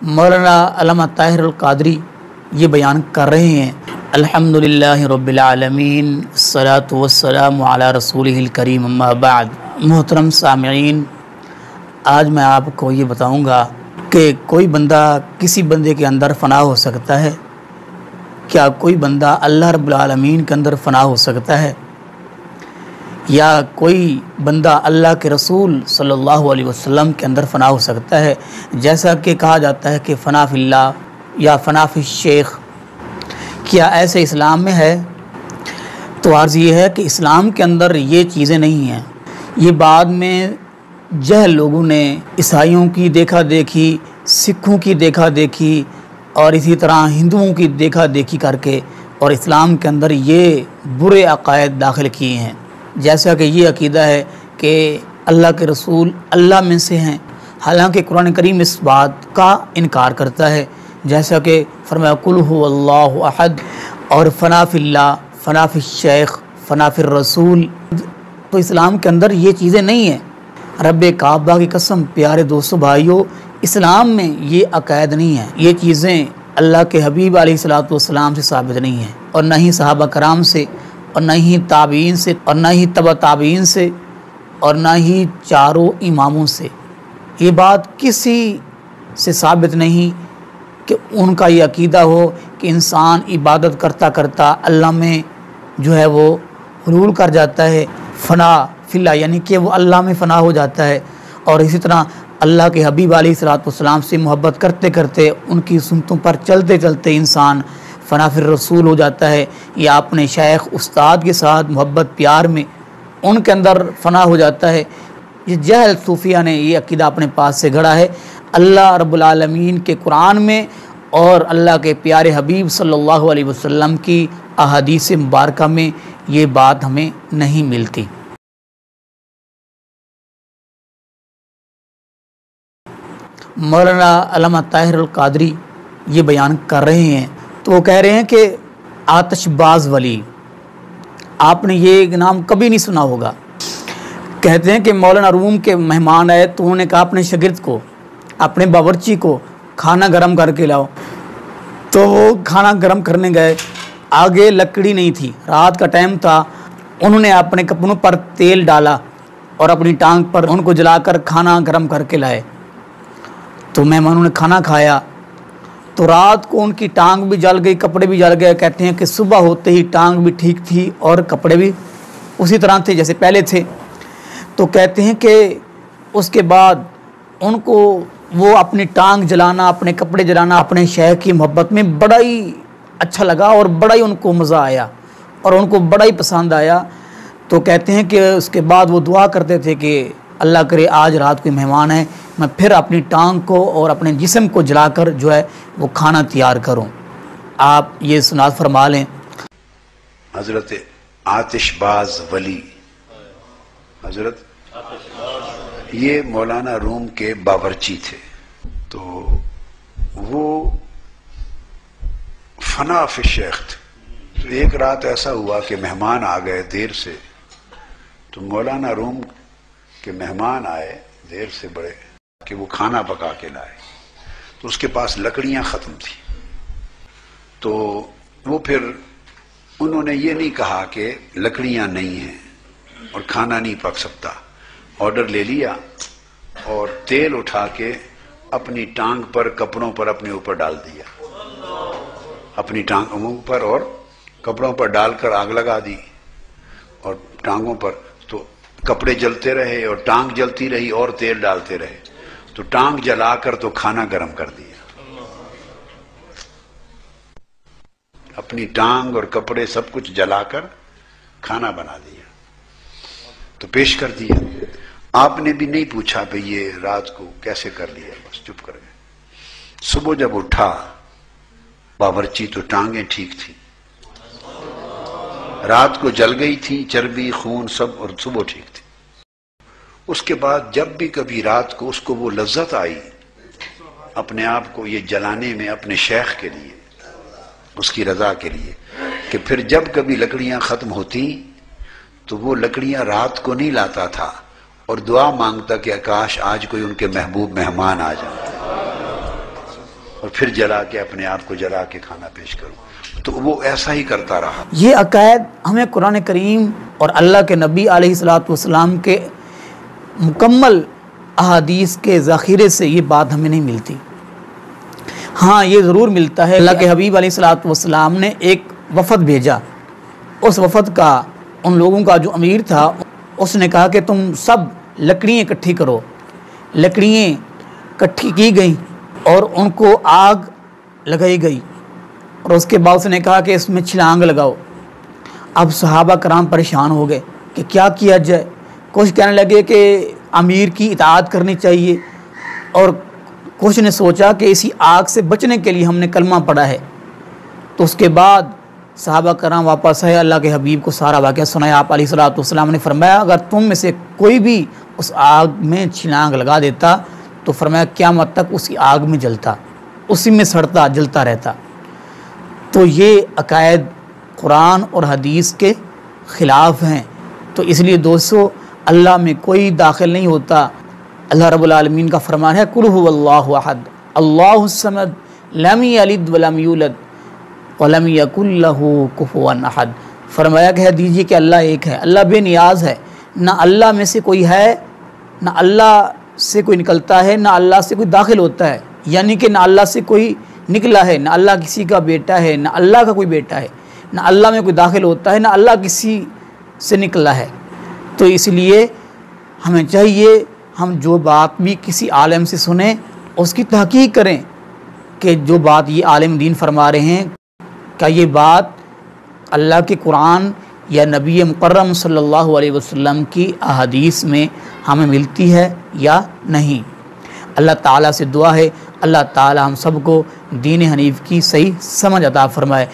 مولانا علامہ طاہر القادری یہ بیان کر رہے ہیں، الحمدللہ رب العالمین الصلاۃ والسلام علی رسولہ الکریم اما بعد۔ محترم سامعین، آج میں آپ کو یہ بتاؤں گا کہ کوئی بندہ کسی بندے کے اندر فنا ہو سکتا ہے؟ کیا کوئی بندہ اللہ رب العالمین کے اندر فنا ہو سکتا ہے؟ یا کوئی بندہ اللہ کے رسول صلی اللہ علیہ وسلم کے اندر فنا ہو سکتا ہے؟ جیسا کہ کہا جاتا ہے کہ فنا فی اللہ یا فنا فی الشیخ، کیا ایسے اسلام میں ہے؟ تو عرض یہ ہے کہ اسلام کے اندر یہ چیزیں نہیں ہیں۔ یہ بعد میں جہل لوگوں نے عیسائیوں کی دیکھا دیکھی، سکھوں کی دیکھا دیکھی اور اسی طرح ہندوؤں کی دیکھا دیکھی کر کے اور اسلام کے اندر یہ برے عقائد داخل کیے ہیں، جیسا کہ یہ عقیدہ ہے کہ اللہ کے رسول اللہ میں سے ہیں، حالانکہ قرآن کریم اس بات کا انکار کرتا ہے، جیسا کہ فرمایا قل هو اللہ احد اور فنا فی اللہ، فنا فی الشیخ، فنا فی الرسول۔ تو اسلام کے اندر یہ چیزیں نہیں ہیں۔ رب کعبہ کی قسم پیارے دوستو بھائیو، اسلام میں یہ عقائد نہیں ہیں، یہ چیزیں اللہ کے حبیب علیہ الصلوۃ والسلام سے ثابت نہیں ہیں، اور نہ ہی صحابہ کرام سے، اور نہ ہی تابعین سے، اور نہ ہی تبع تابعین سے، اور نہ ہی چاروں اماموں سے۔ یہ بات کسی سے ثابت نہیں کہ ان کا یہ عقیدہ ہو کہ انسان عبادت کرتا کرتا اللہ میں جو ہے وہ حلول کر جاتا ہے، فنا فی اللہ، یعنی کہ وہ اللہ میں فنا ہو جاتا ہے، اور اسی طرح اللہ کے حبیب علیہ الصلوۃ والسلام سے محبت کرتے کرتے ان کی سنتوں پر چلتے چلتے انسان فنا فی الرسول ہو جاتا ہے، یا اپنے شیخ استاد کے ساتھ محبت پیار میں ان کے اندر فنا ہو جاتا ہے۔ یہ جہل صوفیہ نے یہ عقیدہ اپنے پاس سے گھڑا ہے۔ اللہ رب العالمین کے قرآن میں اور اللہ کے پیارے حبیب صلی اللہ علیہ وسلم کی احادیث مبارکہ میں یہ بات ہمیں نہیں ملتی۔ مولانا علامہ طاہر القادری یہ بیان کر رہے ہیں، تو وہ کہہ رہے ہیں کہ آتش باز ولی، آپ نے یہ نام کبھی نہیں سنا ہوگا۔ کہتے ہیں کہ مولانا روم کے مہمان آئے تو انہوں نے کہا اپنے شاگرد کو، اپنے باورچی کو کھانا گرم کر کے لاؤ، تو وہ کھانا گرم کرنے گئے، آگے لکڑی نہیں تھی، رات کا ٹائم تھا، انہوں نے اپنے کپڑوں پر تیل ڈالا اور اپنی ٹانگ پر ان کو جلا کر کھانا گرم کر کے لائے۔ تو مہمانوں نے کھانا کھایا تو رات کو ان کی ٹانگ بھی جل گئی، کپڑے بھی جل گئے۔ کہتے ہیں کہ صبح ہوتے ہی ٹانگ بھی ٹھیک تھی اور کپڑے بھی اسی طرح تھے جیسے پہلے تھے۔ تو کہتے ہیں کہ اس کے بعد ان کو وہ اپنی ٹانگ جلانا، اپنے کپڑے جلانا اپنے شیخ کی محبت میں بڑا ہی اچھا لگا اور بڑا ہی ان کو مزہ آیا اور ان کو بڑا ہی پسند آیا۔ تو کہتے ہیں کہ اس کے بعد وہ دعا کرتے تھے کہ اللہ کرے آج رات کوئی مہمان ہے، میں پھر اپنی ٹانگ کو اور اپنے جسم کو جلا کر جو ہے وہ کھانا تیار کروں۔ آپ یہ سماعت فرما لیں۔ حضرت آتش باز ولی، حضرت یہ مولانا روم کے باورچی تھے، تو وہ فنا فی الشیخ تھے۔ تو ایک رات ایسا ہوا کہ مہمان آ گئے دیر سے، تو مولانا روم کے مہمان آئے دیر سے بڑے کہ وہ کھانا پکا کے لائے، تو اس کے پاس لکڑیاں ختم تھیں۔ تو وہ پھر انہوں نے یہ نہیں کہا کہ لکڑیاں نہیں ہیں اور کھانا نہیں پک سکتا، آرڈر لے لیا اور تیل اٹھا کے اپنی ٹانگ پر کپڑوں پر اپنے اوپر ڈال دیا، اپنی ٹانگوں پر اور کپڑوں پر ڈال کر آگ لگا دی اور ٹانگوں پر، تو کپڑے جلتے رہے اور ٹانگ جلتی رہی اور تیل ڈالتے رہے، تو ٹانگ جلا کر تو کھانا گرم کر دیا، اپنی ٹانگ اور کپڑے سب کچھ جلا کر کھانا بنا دیا، تو پیش کر دیا۔ آپ نے بھی نہیں پوچھا بھئی یہ رات کو کیسے کر لیا، بس چپ کر گئے۔ صبح جب اٹھا باورچی تو ٹانگیں ٹھیک تھی، رات کو جل گئی تھی چربی خون سب، اور صبح ٹھیک تھی۔ اس کے بعد جب بھی کبھی رات کو اس کو وہ لذت آئی اپنے آپ کو یہ جلانے میں اپنے شیخ کے لیے، اس کی رضا کے لیے، کہ پھر جب کبھی لکڑیاں ختم ہوتی تو وہ لکڑیاں رات کو نہیں لاتا تھا اور دعا مانگتا کہ کاش آج کوئی ان کے محبوب مہمان آ جائے۔ اور پھر جلا کے اپنے آپ کو جلا کے کھانا پیش کروں، تو وہ ایسا ہی کرتا رہا۔ یہ عقائد ہمیں قرآن کریم اور اللہ کے نبی علیہ الصلوۃ والسلام کے مکمل احادیث کے ذخیرے سے یہ بات ہمیں نہیں ملتی۔ ہاں یہ ضرور ملتا ہے، اللہ کے حبیب علیہ الصلوۃ والسلام نے ایک وفد بھیجا، اس وفد کا ان لوگوں کا جو امیر تھا اس نے کہا کہ تم سب لکڑیاں اکٹھی کرو۔ لکڑیاں اکٹھی کی گئیں اور ان کو آگ لگائی گئی، اور اس کے بعد اس نے کہا کہ اس میں چھلانگ لگاؤ۔ اب صحابہ کرام پریشان ہو گئے کہ کیا کیا جائے، کچھ کہنے لگے کہ امیر کی اطاعت کرنی چاہیے، اور کچھ نے سوچا کہ اسی آگ سے بچنے کے لیے ہم نے کلمہ پڑھا ہے۔ تو اس کے بعد صحابہ کرام واپس آئے، اللہ کے حبیب کو سارا واقعہ سنایا۔ آپ علیہ الصلوۃ والسلام نے فرمایا اگر تم میں سے کوئی بھی اس آگ میں چھلانگ لگا دیتا تو فرمایا قیامت تک اسی آگ میں جلتا، اسی میں سڑتا جلتا رہتا۔ تو یہ عقائد قرآن اور حدیث کے خلاف ہیں۔ تو اس لیے دوستو اللہ میں کوئی داخل نہیں ہوتا۔ اللہ رب العالمین کا فرمان ہے قل هو اللہ احد اللہ الصمد لم یلد ولم یولد ولم یکن لہ کفوا احد۔ فرمایا کہہ دیجیے کہ اللہ ایک ہے، اللہ بے نیاز ہے، نہ اللہ میں سے کوئی ہے، نہ اللہ سے کوئی نکلتا ہے، نہ اللہ سے کوئی داخل ہوتا ہے، یعنی کہ نہ اللہ سے کوئی نکلا ہے، نہ اللہ کسی کا بیٹا ہے، نہ اللہ کا کوئی بیٹا ہے، نہ اللہ میں کوئی داخل ہوتا ہے، نہ اللہ کسی سے نکلا ہے۔ تو اس لیے ہمیں چاہیے ہم جو بات بھی کسی عالم سے سنیں اس کی تحقیق کریں کہ جو بات یہ عالم دین فرما رہے ہیں کیا یہ بات اللہ کے قرآن یا نبی مکرم صلی اللہ علیہ وسلم کی احادیث میں ہمیں ملتی ہے یا نہیں۔ اللہ تعالیٰ سے دعا ہے اللہ تعالیٰ ہم سب کو دین حنیف کی صحیح سمجھ عطا فرمائے۔